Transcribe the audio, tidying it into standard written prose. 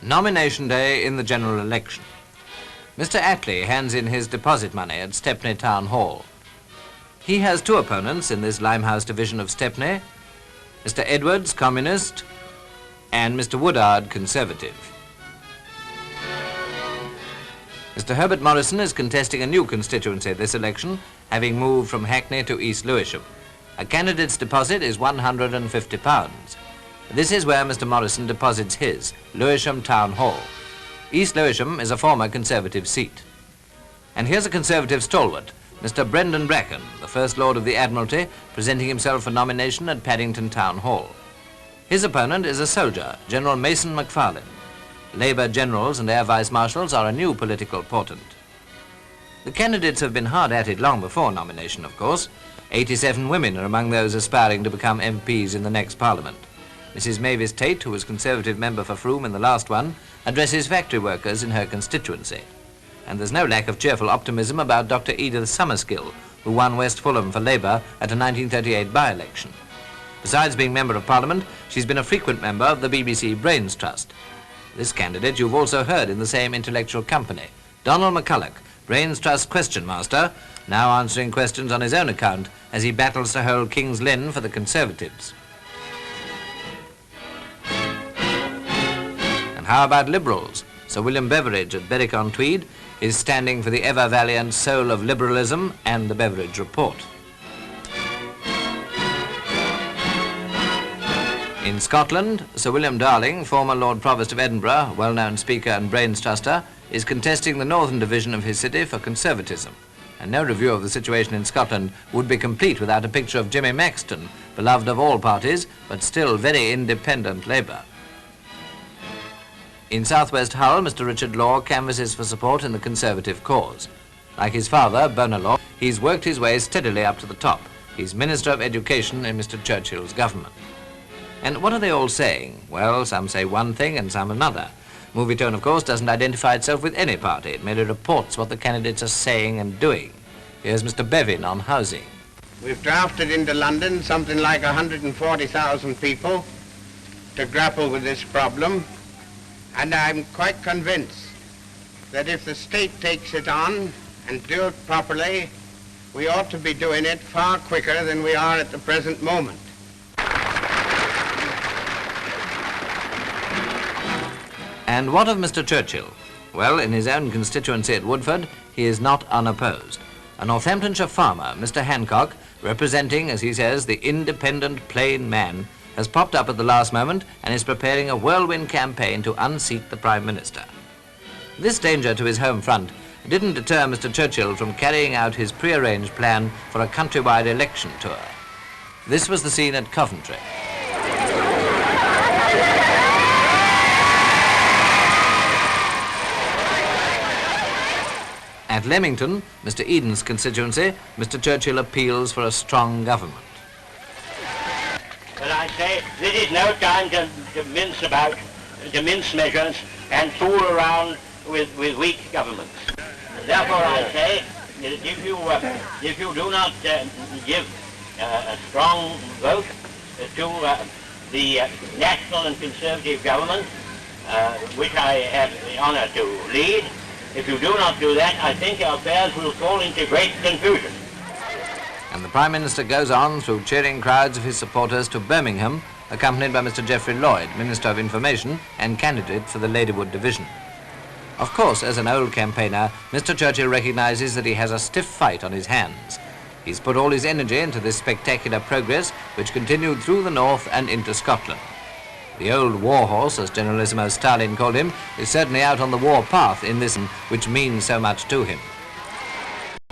Nomination day in the general election. Mr. Attlee hands in his deposit money at Stepney Town Hall. He has two opponents in this Limehouse division of Stepney, Mr. Edwards, Communist, and Mr. Woodard, Conservative. Mr. Herbert Morrison is contesting a new constituency this election, having moved from Hackney to East Lewisham. A candidate's deposit is £150. This is where Mr. Morrison deposits his, Lewisham Town Hall. East Lewisham is a former Conservative seat. And here's a Conservative stalwart, Mr. Brendan Bracken, the First Lord of the Admiralty, presenting himself for nomination at Paddington Town Hall. His opponent is a soldier, General Mason McFarlane. Labour generals and Air Vice Marshals are a new political portent. The candidates have been hard at it long before nomination, of course. 87 women are among those aspiring to become MPs in the next Parliament. Mrs. Mavis Tate, who was Conservative member for Frome in the last one, addresses factory workers in her constituency. And there's no lack of cheerful optimism about Dr. Edith Summerskill, who won West Fulham for Labour at a 1938 by-election. Besides being Member of Parliament, she's been a frequent member of the BBC Brains Trust. This candidate you've also heard in the same intellectual company, Donald McCulloch, Brains Trust question master, now answering questions on his own account as he battles to hold King's Lynn for the Conservatives. And how about Liberals? Sir William Beveridge at Berwick-on-Tweed is standing for the ever-valiant soul of liberalism and the Beveridge Report. In Scotland, Sir William Darling, former Lord Provost of Edinburgh, well-known speaker and brains truster, is contesting the northern division of his city for Conservatism. And no review of the situation in Scotland would be complete without a picture of Jimmy Maxton, beloved of all parties, but still very independent Labour. In southwest Hull, Mr. Richard Law canvasses for support in the Conservative cause. Like his father, Bonar Law, he's worked his way steadily up to the top. He's Minister of Education in Mr. Churchill's government. And what are they all saying? Well, some say one thing and some another. Movietone, of course, doesn't identify itself with any party. It merely reports what the candidates are saying and doing. Here's Mr. Bevin on housing. We've drafted into London something like 140,000 people to grapple with this problem. And I'm quite convinced that if the state takes it on and do it properly, we ought to be doing it far quicker than we are at the present moment. And what of Mr. Churchill? Well, in his own constituency at Woodford, he is not unopposed. A Northamptonshire farmer, Mr. Hancock, representing, as he says, the independent plain man, has popped up at the last moment and is preparing a whirlwind campaign to unseat the Prime Minister. This danger to his home front didn't deter Mr. Churchill from carrying out his prearranged plan for a countrywide election tour. This was the scene at Coventry. At Leamington, Mr. Eden's constituency, Mr. Churchill appeals for a strong government. But I say, this is no time to mince measures and fool around with weak governments. Therefore, I say, if you do not give a strong vote to the National and Conservative government, which I have the honour to lead, if you do not do that, I think our affairs will fall into great confusion. And the Prime Minister goes on through cheering crowds of his supporters to Birmingham, accompanied by Mr. Geoffrey Lloyd, Minister of Information and candidate for the Ladywood division. Of course, as an old campaigner, Mr. Churchill recognises that he has a stiff fight on his hands. He's put all his energy into this spectacular progress, which continued through the north and into Scotland. The old war horse, as Generalissimo Stalin called him, is certainly out on the war path in this which means so much to him.